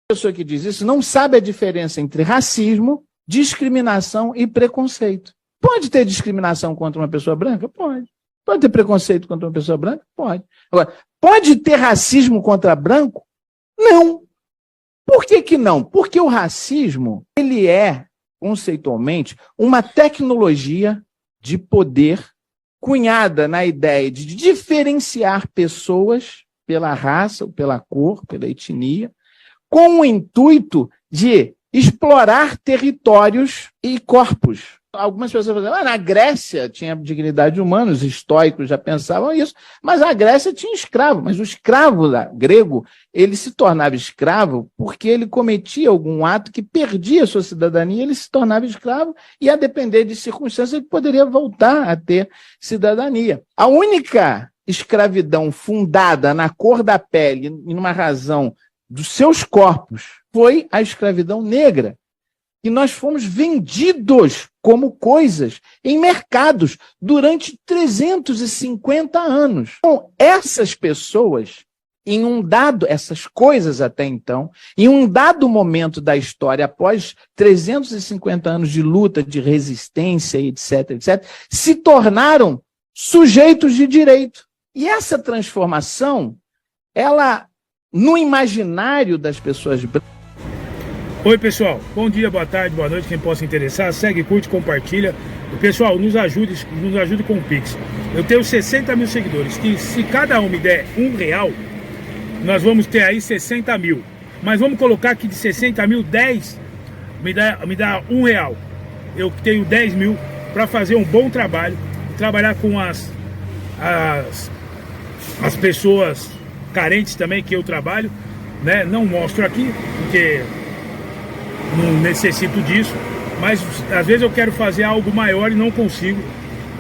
pessoa que diz isso não sabe a diferença entre racismo, discriminação e preconceito. Pode ter discriminação contra uma pessoa branca? Pode. Pode ter preconceito contra uma pessoa branca? Pode. Agora, pode ter racismo contra branco? Não. Por que que não? Porque o racismo, ele é, conceitualmente, uma tecnologia de poder cunhada na ideia de diferenciar pessoas pela raça, ou pela cor, pela etnia, com o intuito de explorar territórios e corpos. Algumas pessoas falam, na Grécia tinha dignidade humana, os estoicos já pensavam isso, mas a Grécia tinha escravo, mas o escravo grego, ele se tornava escravo porque ele cometia algum ato que perdia a sua cidadania, ele se tornava escravo e, a depender de circunstâncias, ele poderia voltar a ter cidadania. A única escravidão fundada na cor da pele e numa razão dos seus corpos foi a escravidão negra. E nós fomos vendidos como coisas em mercados durante 350 anos. Então, essas pessoas, essas coisas até então, em um dado momento da história, após 350 anos de luta, de resistência, etc., se tornaram sujeitos de direito. E essa transformação, ela, no imaginário das pessoas brancas. Oi pessoal, bom dia, boa tarde, boa noite, quem possa interessar, segue, curte, compartilha. E, pessoal, nos ajude com o Pix. Eu tenho 60 mil seguidores, que se cada um me der R$1, nós vamos ter aí 60 mil. Mas vamos colocar que de 60 mil, 10 me dá R$1. Eu tenho 10 mil para fazer um bom trabalho, trabalhar com as pessoas carentes também que eu trabalho, né? Não mostro aqui, porque não necessito disso, mas às vezes eu quero fazer algo maior e não consigo,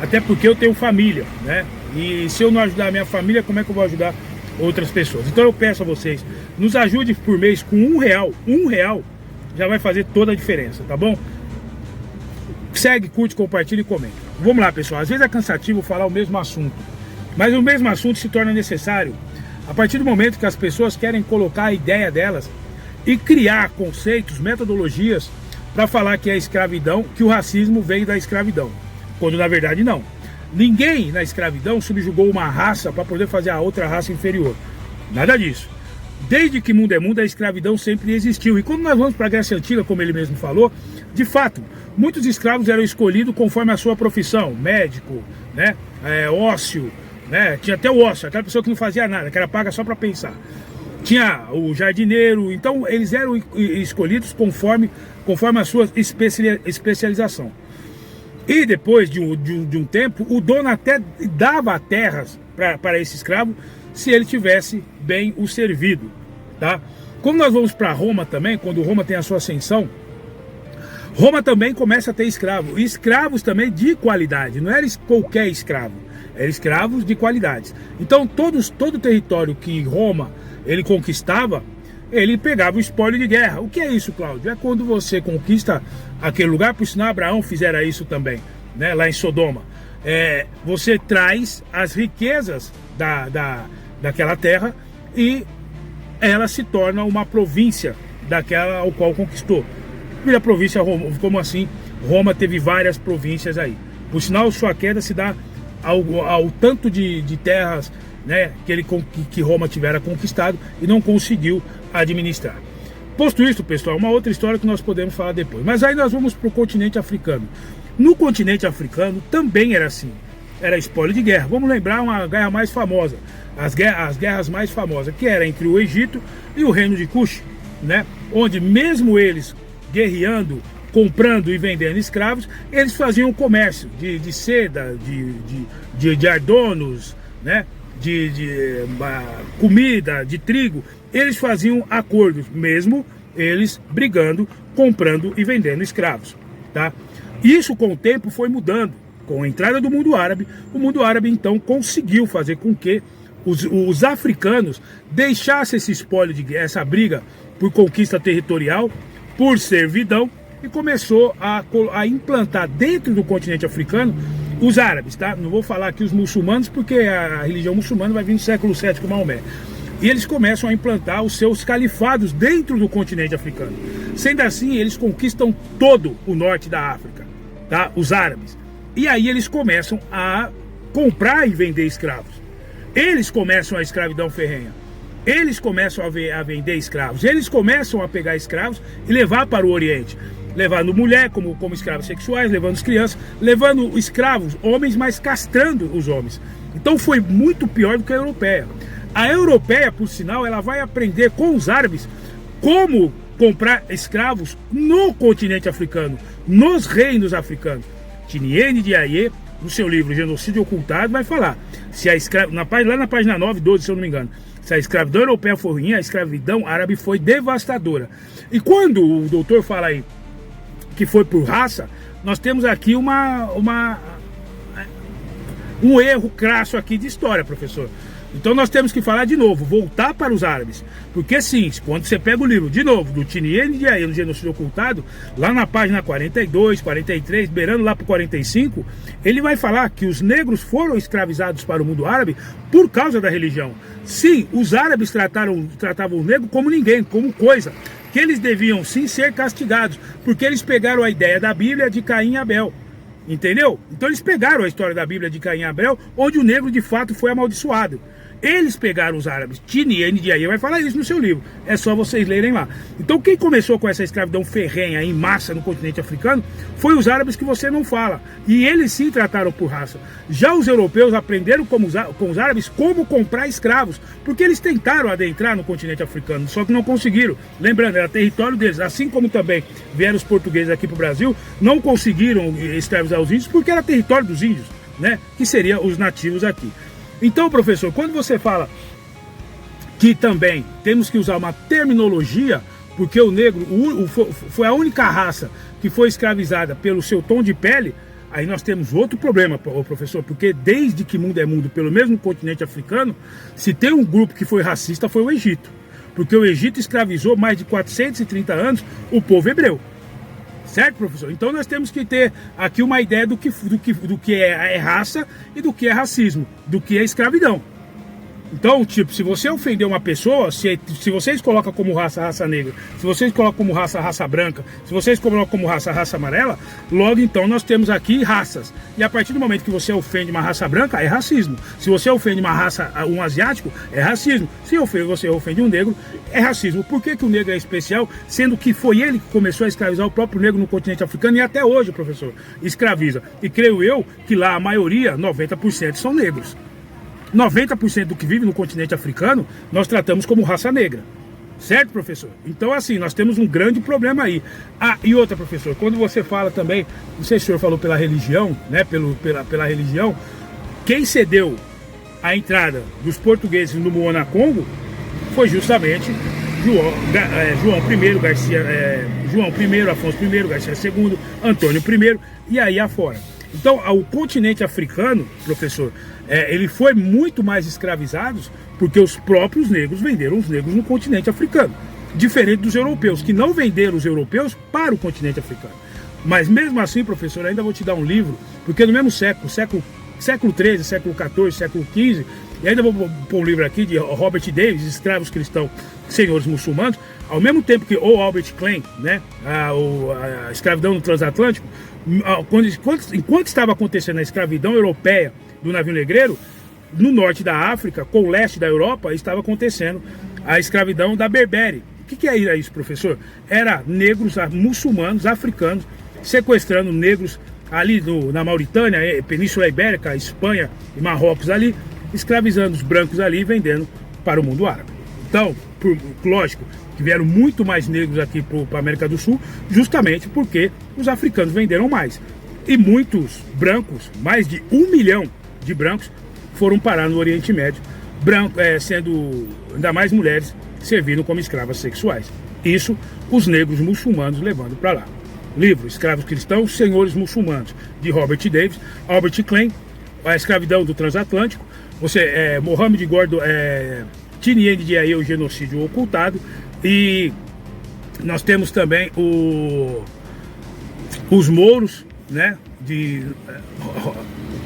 até porque eu tenho família, né? E se eu não ajudar a minha família, como é que eu vou ajudar outras pessoas? Então eu peço a vocês, nos ajude por mês com R$1 já vai fazer toda a diferença, tá bom? Segue, curte, compartilha e comenta. Vamos lá, pessoal, às vezes é cansativo falar o mesmo assunto, mas o mesmo assunto se torna necessário a partir do momento que as pessoas querem colocar a ideia delas e criar conceitos, metodologias para falar que é escravidão, que o racismo veio da escravidão, quando na verdade não. Ninguém na escravidão subjugou uma raça para poder fazer a outra raça inferior. Nada disso. Desde que mundo é mundo, a escravidão sempre existiu. E quando nós vamos para a Grécia Antiga, como ele mesmo falou, de fato, muitos escravos eram escolhidos conforme a sua profissão, médico, né, ócio, né, tinha até o ócio, aquela pessoa que não fazia nada, que era paga só para pensar. Tinha o jardineiro, então eles eram escolhidos conforme a sua especialização. E depois de um tempo, o dono até dava terras para esse escravo, se ele tivesse bem o servido, tá? Como nós vamos para Roma também, quando Roma tem a sua ascensão, Roma também começa a ter escravos, e escravos também de qualidade, não era qualquer escravo, eram escravos de qualidades. Então todo o território que Roma ele conquistava, ele pegava o espólio de guerra. O que é isso, Cláudio? É quando você conquista aquele lugar, por sinal Abraão fizera isso também, né, lá em Sodoma. Você traz as riquezas daquela terra e ela se torna uma província daquela ao qual conquistou. Vira província Roma. Como assim? Roma teve várias províncias aí. Por sinal, sua queda se dá ao tanto de terras, né, que Roma tivera conquistado e não conseguiu administrar. Posto isso, pessoal, uma outra história que nós podemos falar depois. Mas aí nós vamos para o continente africano. No continente africano também era assim. Era espólio de guerra. Vamos lembrar uma guerra mais famosa. As guerras mais famosas, que era entre o Egito e o reino de Cush, né? Onde mesmo eles guerreando, comprando e vendendo escravos, eles faziam comércio de seda, de ardonos, né? De comida, de trigo. Eles faziam acordos, mesmo eles brigando, comprando e vendendo escravos, tá? Isso com o tempo foi mudando. Com a entrada do mundo árabe, o mundo árabe então conseguiu fazer com que os africanos deixassem esse espólio de guerra, essa briga por conquista territorial, por servidão, e começou a implantar dentro do continente africano os árabes, tá? Não vou falar aqui os muçulmanos, porque a religião muçulmana vai vir no século VII com Maomé. E eles começam a implantar os seus califados dentro do continente africano. Sendo assim, eles conquistam todo o norte da África, tá? Os árabes. E aí eles começam a comprar e vender escravos. Eles começam a escravidão ferrenha. Eles começam a vender escravos. Eles começam a pegar escravos e levar para o Oriente. Levando mulher como escravos sexuais, levando as crianças, levando escravos, homens, mas castrando os homens. Então foi muito pior do que a europeia. A europeia, por sinal, ela vai aprender com os árabes como comprar escravos no continente africano, nos reinos africanos. Tiniene de Aie, no seu livro Genocídio Ocultado, vai falar, se a lá na página 9, 12, se eu não me engano, se a escravidão europeia for ruim, a escravidão árabe foi devastadora. E quando o doutor fala aí que foi por raça, nós temos aqui um erro crasso aqui de história, professor. Então nós temos que falar de novo, voltar para os árabes. Porque sim, quando você pega o livro, de novo, do Tiniene de Aie, no Genocídio Ocultado, lá na página 42, 43, beirando lá para 45, ele vai falar que os negros foram escravizados para o mundo árabe por causa da religião. Sim, os árabes tratavam o negro como ninguém, como coisa, que eles deviam sim ser castigados, porque eles pegaram a ideia da Bíblia de Caim e Abel. Entendeu? Então eles pegaram a história da Bíblia de Caim e Abel, onde o negro de fato foi amaldiçoado. Eles pegaram os árabes. Tiniene de Aie vai falar isso no seu livro. É só vocês lerem lá. Então quem começou com essa escravidão ferrenha em massa no continente africano foi os árabes, que você não fala. E eles sim trataram por raça. Já os europeus aprenderam com os árabes como comprar escravos, porque eles tentaram adentrar no continente africano, só que não conseguiram. Lembrando, era território deles. Assim como também vieram os portugueses aqui para o Brasil, não conseguiram escravizar os índios porque era território dos índios, né? Que seriam os nativos aqui. Então, professor, quando você fala que também temos que usar uma terminologia, porque o negro foi a única raça que foi escravizada pelo seu tom de pele, aí nós temos outro problema, professor, porque desde que mundo é mundo, pelo mesmo continente africano, se tem um grupo que foi racista, foi o Egito. Porque o Egito escravizou mais de 430 anos o povo hebreu. Certo, professor? Então nós temos que ter aqui uma ideia do que é raça e do que é racismo, do que é escravidão. Então, tipo, se você ofender uma pessoa, se vocês colocam como raça negra, se vocês colocam como raça branca, se vocês colocam como raça amarela, logo então nós temos aqui raças. E a partir do momento que você ofende uma raça branca, é racismo. Se você ofende um asiático, é racismo. Se você ofende um negro, é racismo. Por que o negro é especial, sendo que foi ele que começou a escravizar o próprio negro no continente africano e até hoje, professor, escraviza? E creio eu que lá a maioria, 90%, são negros. 90% do que vive no continente africano, nós tratamos como raça negra. Certo, professor? Então, assim, nós temos um grande problema aí. Ah, e outra, professor, quando você fala também, não sei se o senhor falou pela religião, né, pela religião, quem cedeu a entrada dos portugueses no Moana Congo foi justamente João I, Afonso I, Garcia II, Antônio I, e aí afora. Então, o continente africano, professor, ele foi muito mais escravizado porque os próprios negros venderam os negros no continente africano. Diferente dos europeus, que não venderam os europeus para o continente africano. Mas mesmo assim, professor, ainda vou te dar um livro, porque no mesmo século XIII, século XIV, século XV, e ainda vou pôr um livro aqui de Robert Davis, Escravos Cristãos, Senhores Muçulmanos, ao mesmo tempo que o Albert Klein, né, a escravidão no transatlântico, enquanto estava acontecendo a escravidão europeia do navio negreiro, no norte da África, com o leste da Europa, estava acontecendo a escravidão da Berbere. O que era isso, professor? Era negros muçulmanos, africanos, sequestrando negros ali na Mauritânia, Península Ibérica, Espanha e Marrocos ali, escravizando os brancos ali e vendendo para o mundo árabe. Então, lógico, que vieram muito mais negros aqui para a América do Sul, justamente porque os africanos venderam mais. E muitos brancos, mais de 1 milhão de brancos, foram parar no Oriente Médio, sendo ainda mais mulheres servindo como escravas sexuais. Isso, os negros muçulmanos levando para lá. Livro Escravos Cristãos, Senhores Muçulmanos, de Robert Davis, Albert Klein, A Escravidão do Transatlântico, Mohamed Gordon, Tiniene de Aie, O Genocídio Ocultado, e nós temos também os Mouros, né, de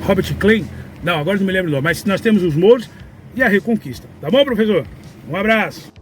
Robert Klein. Não, agora não me lembro não, mas nós temos os Mouros e a Reconquista. Tá bom, professor? Um abraço.